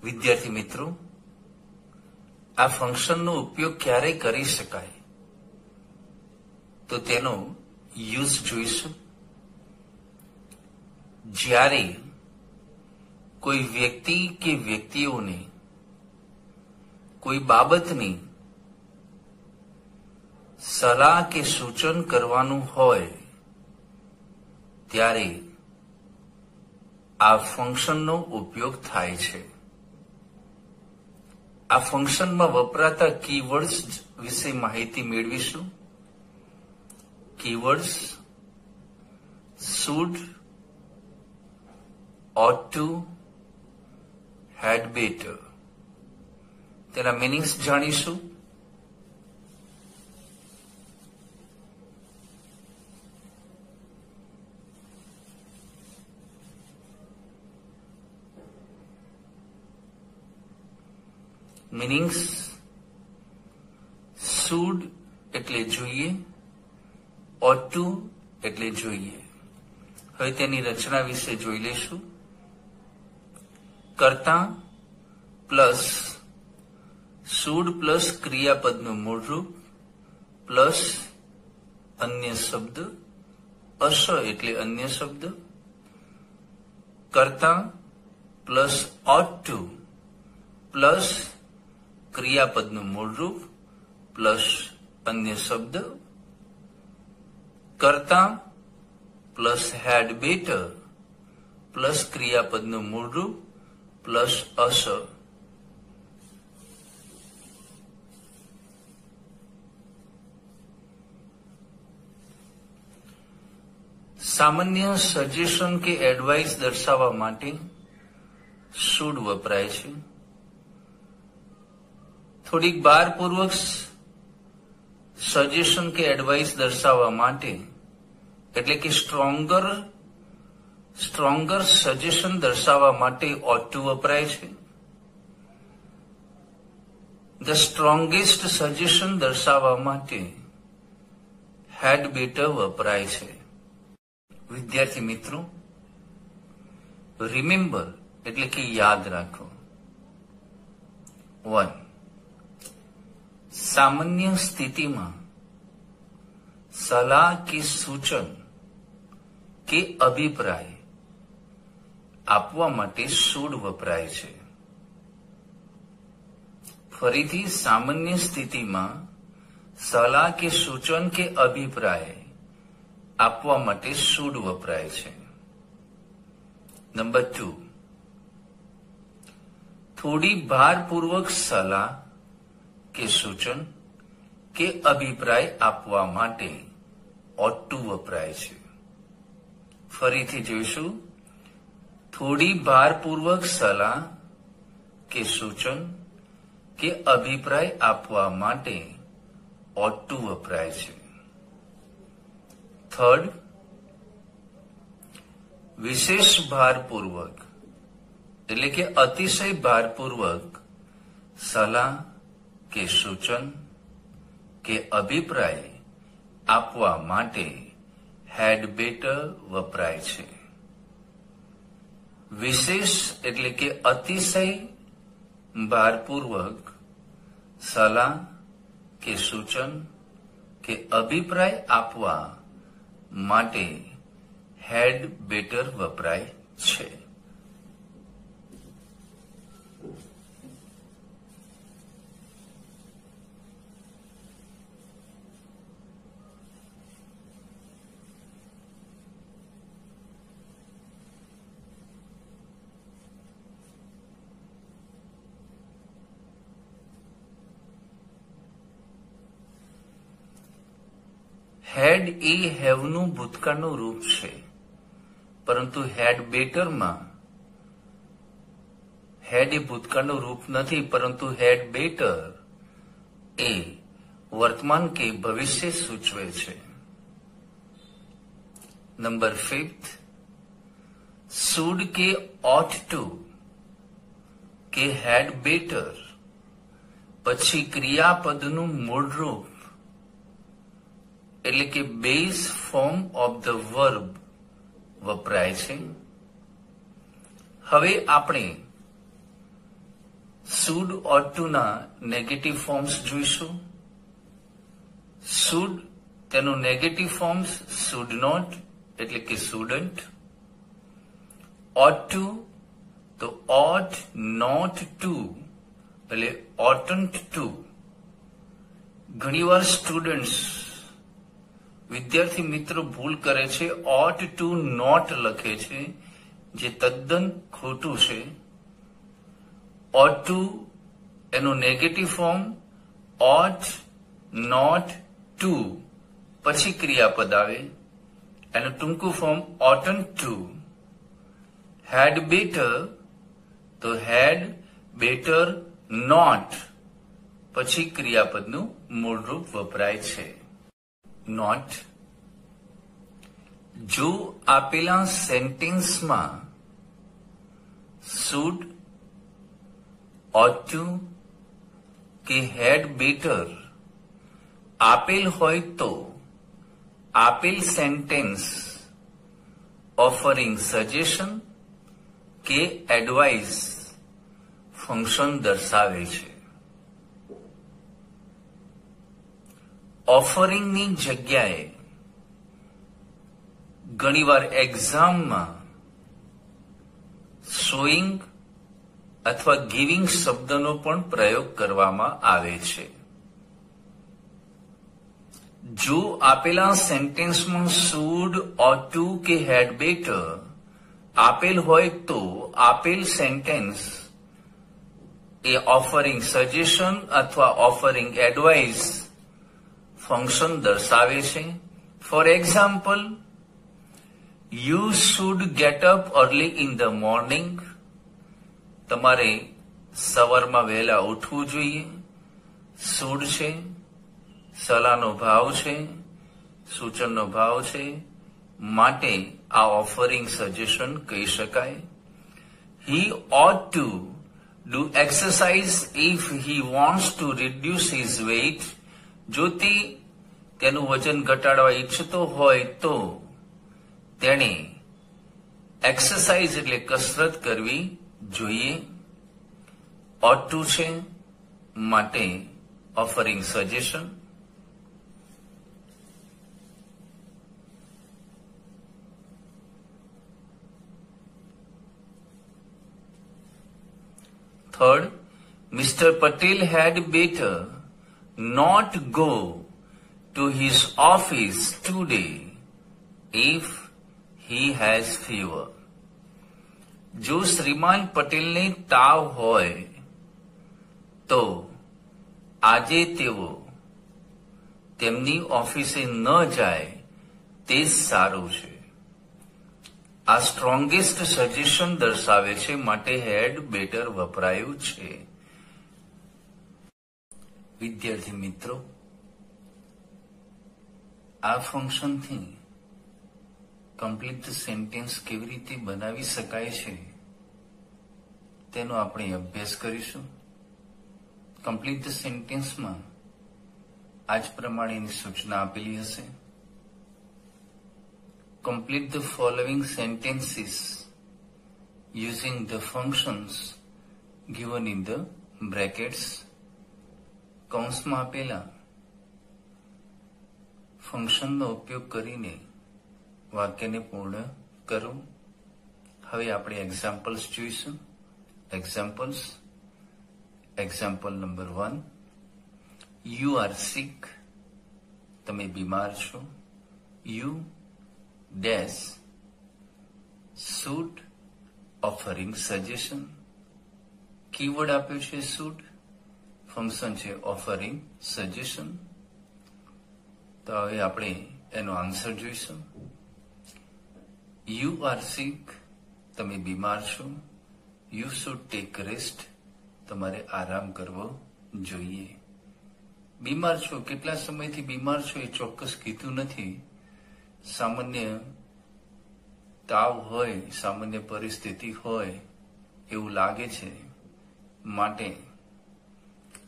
વિદ્યાર્થી મિત્રો, આ ફંક્શનનો ઉપયોગ ક્યારે કરી શકાય તો તેનો યુઝ જોઈશું. જ્યારે કોઈ વ્યક્તિ કે વ્યક્તિઓને કોઈ બાબતની સલાહ કે સૂચન કરવાનું હોય ત્યારે આ ફંક્શનનો ઉપયોગ થાય છે. આ ફંક્શનમાં વપરાતા કીવર્ડ્સ વિશે માહિતી મેળવીશું. Keywords should, ought to, had better. તેના મીનિંગ્સ જાણીશું. મીનિંગ્સ શુડ એટલે જોઈએ, ought to એટલે જોઈએ. હવે તેની રચના વિશે જોઈ લેશું. કર્તા પ્લસ શુડ પ્લસ ક્રિયાપદનું મૂળરૂપ પ્લસ અન્ય શબ્દ, અસ એટલે અન્ય શબ્દ. કર્તા પ્લસ ought to પ્લસ ક્રિયાપદનું મૂળરૂપ પ્લસ અન્ય શબ્દ. કર્તા પ્લસ had better પ્લસ ક્રિયાપદનું મૂળરૂપ પ્લસ અસ. સામાન્ય સજેશન કે એડવાઇસ દર્શાવવા માટે શુડ વપરાય છે. થોડીક ભારપૂર્વક સજેશન કે એડવાઇસ દર્શાવવા માટે એટલે કે સ્ટ્રોંગર સજેશન દર્શાવવા માટે ought to વપરાય છે. ધ સ્ટ્રોંગેસ્ટ સજેશન દર્શાવવા માટે had better વપરાય છે. વિદ્યાર્થી મિત્રો, રિમેમ્બર એટલે કે યાદ રાખો. 1. સામાન્ય સ્થિતિમાં સલાહ કે સૂચન કે અભિપ્રાય આપવા માટે શુડ વપરાય છે. ફરીથી, સામાન્ય સ્થિતિમાં સલાહ કે સૂચન કે અભિપ્રાય આપવા માટે શુડ વપરાય છે. નંબર 2. થોડી ભારપૂર્વક સલાહ કે સૂચન કે અભિપ્રાય આપવા માટે ought to વપરાય છે. ફરીથી જોઈશું. થોડી ભારપૂર્વક સલાહ કે સૂચન કે અભિપ્રાય આપવા માટે ought to વપરાય છે. 3. વિશેષ ભારપૂર્વક એટલે કે અતિશય ભારપૂર્વક સલાહ કે સૂચન કે અભિપ્રાય આપવા માટે had better વપરાય છે. વિશેષ એટલે કે અતિશય ભારપૂર્વક સલાહ કે સૂચન કે અભિપ્રાય આપવા માટે had better વપરાય છે. હેડ એ હેવનું ભૂતકાળનું રૂપ છે, પરંતુ હેડ બેટરમાં હેડ એ ભૂતકાળનું રૂપ નથી, પરંતુ હેડ બેટર એ વર્તમાન કે ભવિષ્ય સૂચવે છે. નંબર 5. શુડ કે ought to કે હેડ બેટર પછી ક્રિયાપદનું મૂળરૂપ એટલે કે base form of the verb વપરાય છે. હવે આપણે શુડ ઓટ ટુ ના નેગેટિવ ફોર્મ્સ જોઈશું. શુડ તેનું નેગેટિવ ફોર્મ્સ શુડ નોટ એટલે કે શુડન્ટ. ઓટ ટુ તો ઓટ નોટ ટુ એટલે ઓટન્ટ ટુ. ઘણીવાર સ્ટુડન્ટ્સ વિદ્યાર્થી મિત્રો ભૂલ કરે છે, ઓટ ટુ નોટ લખે છે, જે તદ્દન ખોટું છે. ઓટ ટુ એનું negative form ought not to, પછી ક્રિયાપદ આવે, એનું ટૂંકું form oughtn't to. Had better તો હેડ બેટર નોટ, પછી ક્રિયાપદનું મૂળરૂપ વપરાય છે નોટ. જો આપેલા સેન્ટેન્સમાં શુડ, ઓટ ટુ કે હેડ બેટર આપેલ હોય તો આપેલ સેન્ટેન્સ ઓફરિંગ સજેશન કે એડવાઇસ ફંક્શન દર્શાવે છે. ઓફરિંગની જગ્યાએ ઘણીવાર એક્ઝામમાં શોઈંગ અથવા ગિવિંગ શબ્દનો પણ પ્રયોગ કરવામાં આવે છે. જો આપેલા સેન્ટેન્સમાં શુડ, ઓટ ટુ કે હેડ બેટર આપેલ હોય તો આપેલ સેન્ટેન્સ એ ઓફરિંગ સજેશન અથવા ઓફરિંગ એડવાઇસ ફંક્શન દર્શાવે છે. For example, you should get up early in the morning. તમારે સવારમાં વહેલા ઉઠવું જોઈએ. શુડ છે, સલાહનો ભાવ છે, સૂચનનો ભાવ છે, માટે આ ઓફરિંગ સજેશન કહી શકાય. હી ought to do exercise if he wants to reduce his weight. જો તે તેનું વજન ઘટાડવા ઈચ્છતો હોય તો તેણે એક્સરસાઇઝ એટલે કસરત કરવી જોઈએ. ought to છે માટે offering suggestion. Third, Mr. Patel had better not go to his office today if he has fever. જો શ્રીમાન પટેલને તાવ હોય તો આજે તેઓ તેમની ઓફિસે ન જાય તે સારું છે. આ સ્ટ્રોંગેસ્ટ સજેશન દર્શાવે છે, માટે હેડ બેટર વપરાયું છે. વિદ્યાર્થી મિત્રો, આ ફંક્શનથી કમ્પ્લીટ સેન્ટેન્સ કેવી રીતે બનાવી શકાય છે તેનો આપણે અભ્યાસ કરીશું. કમ્પ્લીટ સેન્ટેન્સમાં આજ પ્રમાણેની સૂચના આપેલી હશે. Complete the following sentences using the functions given in the brackets. કૌંસમાં આપેલા ફંક્શનનો ઉપયોગ કરીને વાક્યને પૂર્ણ કરો. હવે આપણે એક્ઝામ્પલ્સ જોઈશું. Examples. Example number 1, you are sick. તમે બીમાર છો. You dash should offering suggestion. Keyword આપ્યું છે શુડ, ફંક્શન છે ઓફરિંગ સજેશન. તો હવે આપણે એનો આન્સર જોઈશું. યુ આર સિક, તમે બીમાર છો. યુ શુડ ટેક રેસ્ટ, તમારે આરામ કરવો જોઈએ. બીમાર છો, કેટલા સમયથી બીમાર છો એ ચોક્કસ કીધું નથી. સામાન્ય તાવ હોય, સામાન્ય પરિસ્થિતિ હોય એવું લાગે છે, માટે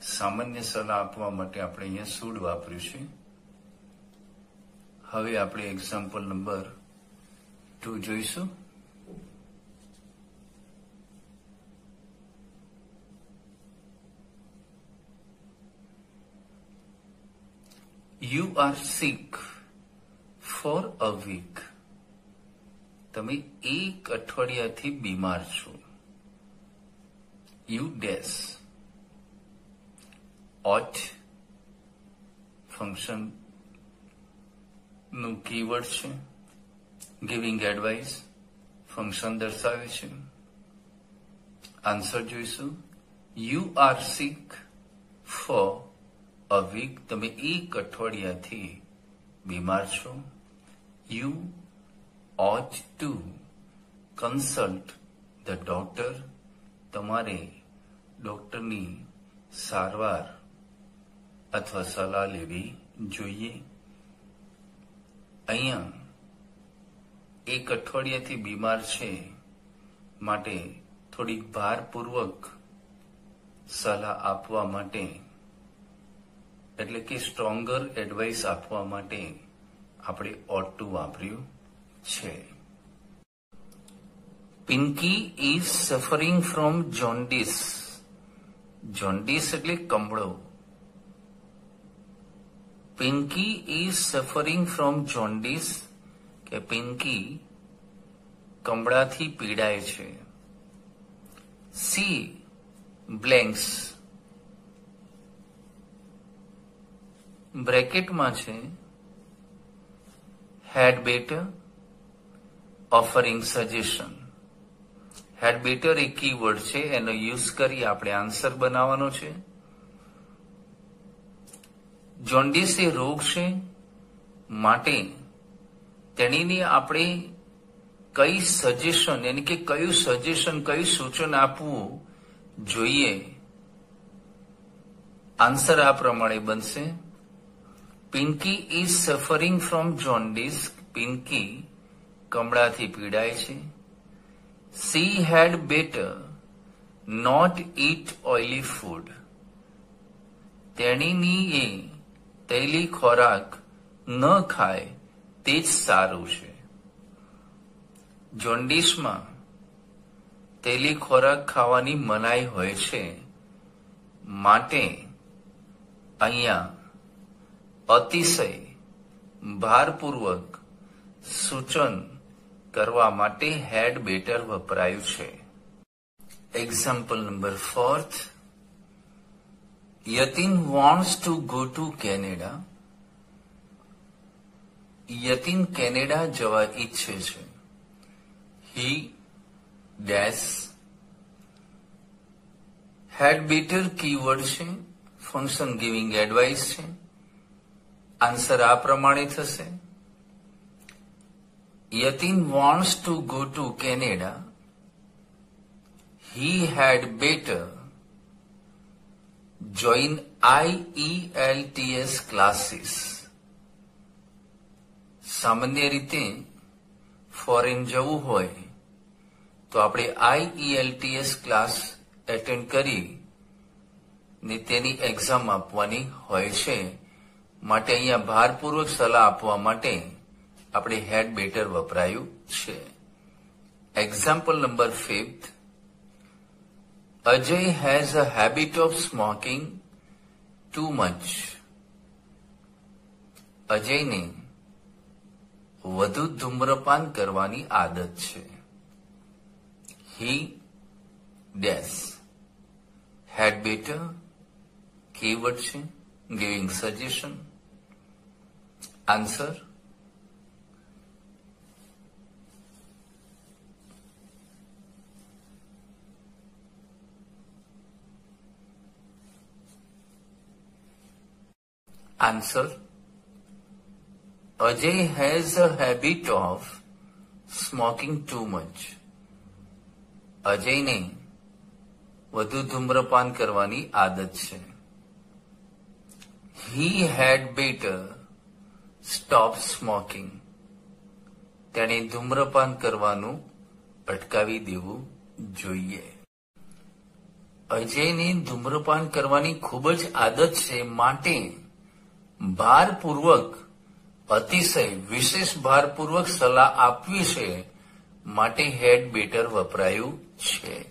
સામાન્ય સલાહ આપવા માટે આપણે અહીંયા શુડ વાપર્યું છે. હવે આપણે એક્ઝામ્પલ નંબર 2 જોઈશું. You are sick for a week. તમે એક અઠવાડિયાથી બીમાર છો. You dash. ought ફંક્શન નું કીવર્ડ છે. ગિવિંગ એડવાઇસ ફંક્શન દર્શાવે છે. આન્સર જોઈશું. You are sick for a week. તમે એક અઠવાડિયાથી બીમાર છો. You ought to consult the doctor. તમારે ડોક્ટરની સારવાર અથવા સલાહ લેવી જોઈએ. અહીંયા એક અઠવાડિયાથી બીમાર છે માટે થોડીક ભારપૂર્વક સલાહ આપવા માટે એટલે કે સ્ટ્રોંગર એડવાઇસ આપવા માટે આપણે ought to વાપર્યું છે. Pinky is suffering from jaundice. Jaundice એટલે કમળો. Pinky is suffering from jaundice કે પિંકી કમળાથી પીડાય છે. સી બ્લેન્ક્સ બ્રેકેટમાં છે had better offering suggestion. had better એક કીવર્ડ છે, એનો યુઝ કરી આપણે આન્સર બનાવવાનો છે. જોન્ડિસ એ રોગ છે માટે તેણીને આપણે કઈ સજેશન એટલે કે કયું સજેશન કયું સૂચન આપવું જોઈએ. આન્સર આ પ્રમાણે બનશે. Pinky is suffering from jaundice. Pinky કમળાથી પીડાય છે. She had better not eat oily food. તેણીની તૈલી ખોરાક ન ખાય તે જ સારું છે. જોન્ડિસમાં તૈલી ખોરાક ખાવાની મનાઈ હોય છે માટે અહીંયા અતિશય ભારપૂર્વક સૂચન કરવા માટે હેડ બેટર વપરાયું છે. Example number 4. Yatin wants to go to Canada. Yatin Canada જવા ઈચ્છે છે. He dash. Had better keyword છે, ફંક્શન ગિવિંગ એડવાઇસ છે. આન્સર આ પ્રમાણે થશે. Yatin wants to go to Canada. He had better join IELTS classes. સામાન્ય રીતે ફોરેન જવું હોય તો આપણે IELTS ક્લાસ એટેન્ડ કરી ને તેની એક્ઝામ આપવાની હોય છે માટે અહીંયા ભારપૂર્વક સલાહ આપવા માટે આપણે હેડ બેટર વપરાયું છે. Example number 5. Ajay has a habit of smoking too much. અજયને વધુ ધૂમ્રપાન કરવાની આદત છે. He dash. Had better keyword છે, giving suggestion. Answer Ajay has a habit of smoking too much. અજયને વધુ ધૂમ્રપાન કરવાની આદત છે. He had better stop smoking. તેણે ધૂમ્રપાન કરવાનું અટકાવી દેવું જોઈએ. અજયને ધૂમ્રપાન કરવાની ખૂબ જ આદત છે માટે ભારપૂર્વક અતિશય વિશેષ ભારપૂર્વક સલાહ આપવી છે માટે હેડ બેટર વપરાયું છે.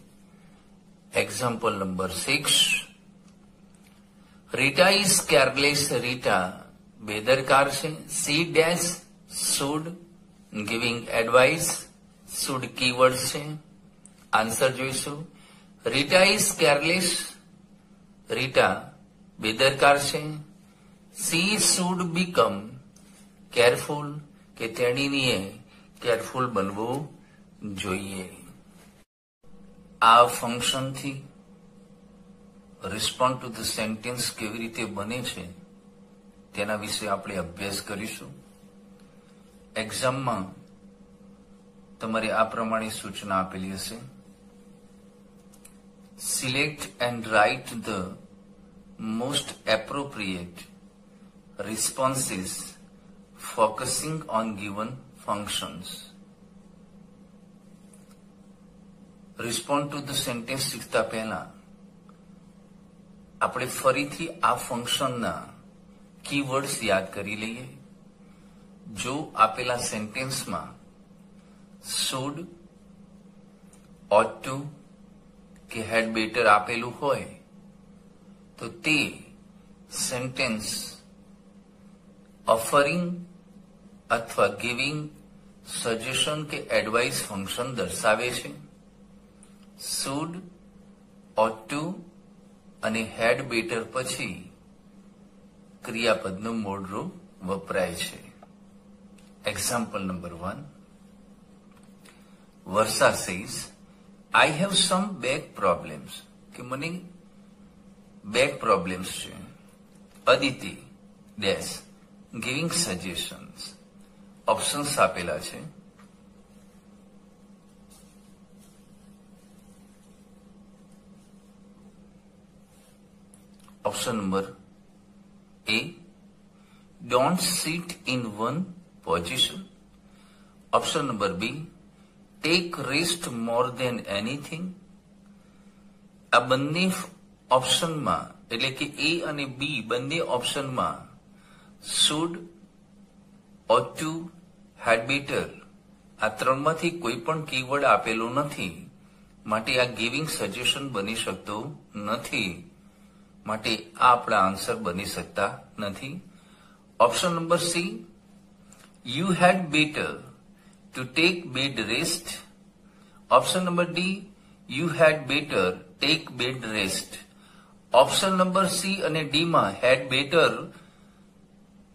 Example number 6. Rita is careless. Rita બેદરકાર છે. C dash should giving advice, should keyword છે. આન્સર જોઈશું. રીટા ઇઝ કેરલેસ, રીટા બેદરકાર છે. સી શુડ બીકમ કેરફુલ, કે તેણીએ કેરફુલ બનવું જોઈએ. આ ફંક્શનથી રિસ્પોન્ડ ટુ ધ સેન્ટેન્સ કેવી રીતે બને છે તેના વિશે આપણે અભ્યાસ કરીશું. એક્ઝામમાં તમારે આ પ્રમાણે સૂચના આપેલી હશે. Select and write the most appropriate responses focusing on given functions. Respond to the sentence શીખતા પહેલા આપણે ફરીથી આ ફંક્શનના કીવર્ડ્સ યાદ કરી લઈએ. જો આપેલા સેન્ટેન્સમાં should, ought to કે had better આપેલું હોય તો તે સેન્ટેન્સ ઓફરિંગ અથવા ગિવિંગ સજેશન કે એડવાઇસ ફંક્શન દર્શાવે છે. શુડ, ought to અને had better પછી ક્રિયાપદનું મૂળ રૂપ વપરાય છે. Example number 1. Varsha says I have some back problems, કે મને બેક પ્રોબ્લેમ્સ છે. Aditi dash giving suggestions, options આપેલા છે. Option number A, don't sit in one position. Option number B, take rest more than anything. આ બંને ઓપ્શનમાં એટલે કે એ અને બી બંને ઓપ્શનમાં should, ought to, had better આ ત્રણમાંથી કોઈ પણ કીવર્ડ આપેલું નથી, માટે આ ગિવિંગ સજેશન બની શકતું નથી, માટે આ આપણા આન્સર બની શકતા નથી. Option number C, you had better to take bed rest. Option number D, you had better take bed rest. Option number C અને ડી માં હેડ બેટર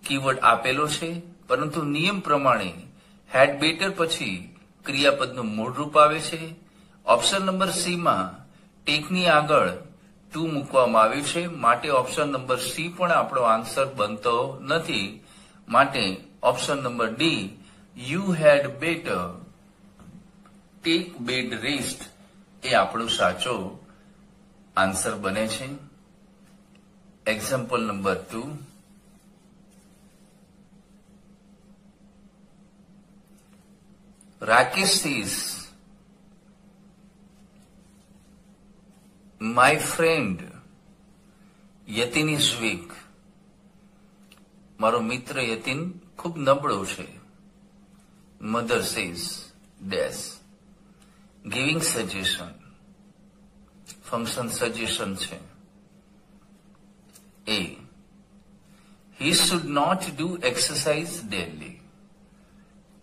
કીવર્ડ આપેલો છે, પરંતુ નિયમ પ્રમાણે હેડ બેટર પછી ક્રિયાપદનું મૂળ રૂપ આવે છે. ઓપ્શન નંબર સી માં ટેકની આગળ ટુ મૂકવામાં આવ્યું છે, માટે ઓપ્શન નંબર સી પણ આપણો આન્સર બનતો નથી, માટે option number D, you had better take bed rest એ આપણો સાચો આન્સર બને છે. Example number 2. Rakesh says, my friend Yatin is weak. મારો મિત્ર યતિન ખૂબ નબળો છે. Mother says, dash giving suggestion, function suggestion છે. A, he should not do exercise daily.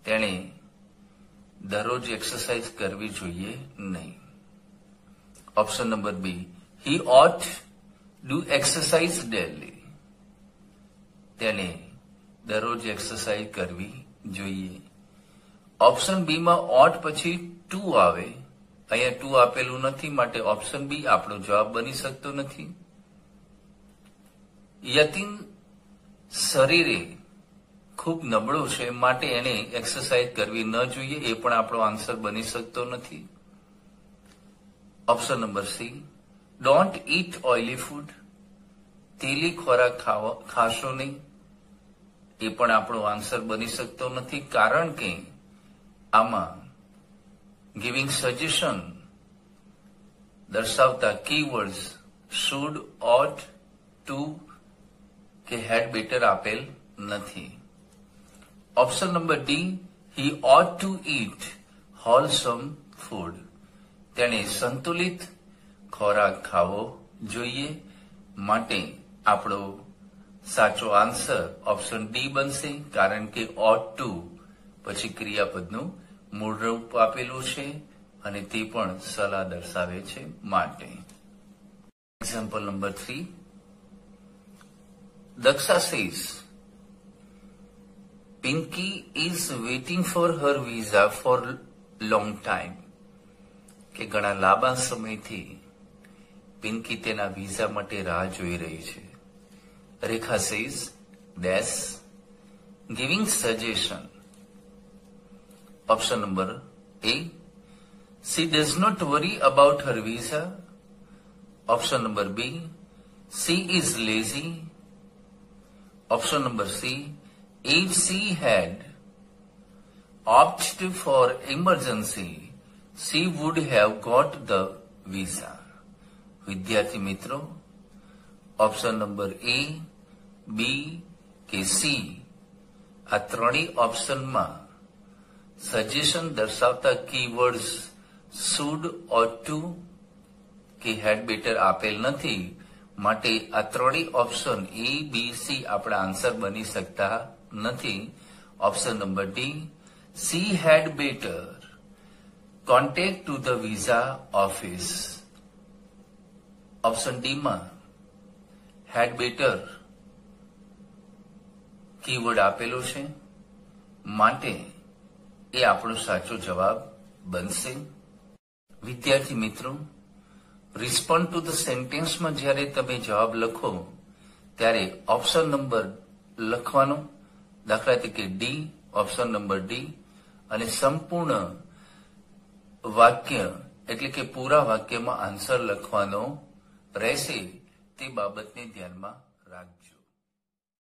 તેણે દરરોજ એક્સરસાઇઝ કરવી જોઈએ નહીં. Option number B, he ought do exercise daily. તેને દરરોજ એક્સરસાઇઝ કરવી જોઈએ. ઓપ્શન બી માં ought પછી ટુ આવે, અહીંયા ટુ આપેલું નથી, માટે ઓપ્શન બી આપણો જવાબ બની શકતો નથી. યતિન શરીરે ખૂબ નબળો છે, માટે એને એક્સરસાઇઝ કરવી ન જોઈએ, એ પણ આપણો આન્સર બની શકતો નથી. Option number C, don't eat oily food. તેલી ખોરાક ખાશો નહીં, એ પણ આપણો આન્સર બની શકતો નથી, કારણ કે આમાં ગિવિંગ સજેશન દર્શાવતા કીવર્ડ્સ શુડ, ought, ટુ કે હેડ બેટર આપેલ નથી. Option number D, he ought to eat wholesome food. તેણે સંતુલિત ખોરાક ખાવો જોઈએ, માટે આપણો સાચો આન્સર ઓપ્શન ડી બનશે, કારણ કે ought to પછી ક્રિયાપદનું મૂળ રૂપ આપેલું છે અને તે પણ સલાહ દર્શાવે છે માટે. Example number 3. Daksha says, Pinky is waiting for her visa for long time. કે ઘણા લાંબા સમયથી પિંકી તેના વિઝા માટે રાહ જોઈ રહી છે. રેખા says, dash, giving suggestion. Option number A, she does not worry about her visa. Option number B, she is lazy. Option number C, if she had opted for emergency, she would have got the visa. વિદ્યાર્થી મિત્રો, option number A, B કે C આ ત્રણેય ઓપ્શનમાં suggestion દર્શાવતા keywords should, ought to કે had better આપેલ નથી, માટે આ ત્રણેય ઓપ્શન A, B, C આપણા આન્સર બની શકતા નથી. Option number D, she had better contact to the visa office. Option D માં had better કીવર્ડ આપેલો છે, માટે એ આપણો સાચો જવાબ બનશે. વિદ્યાર્થી મિત્રો, રિસ્પોન્ડ ટુ ધ સેન્ટેન્સમાં જ્યારે તમે જવાબ લખો ત્યારે ઓપ્શન નંબર લખવાનો, દાખલા તરીકે ડી, ઓપ્શન નંબર ડી, અને સંપૂર્ણ વાક્ય એટલે કે પૂરા વાક્યમાં આન્સર લખવાનો રહેશે. તે બાબતને ધ્યાનમાં રાખજો.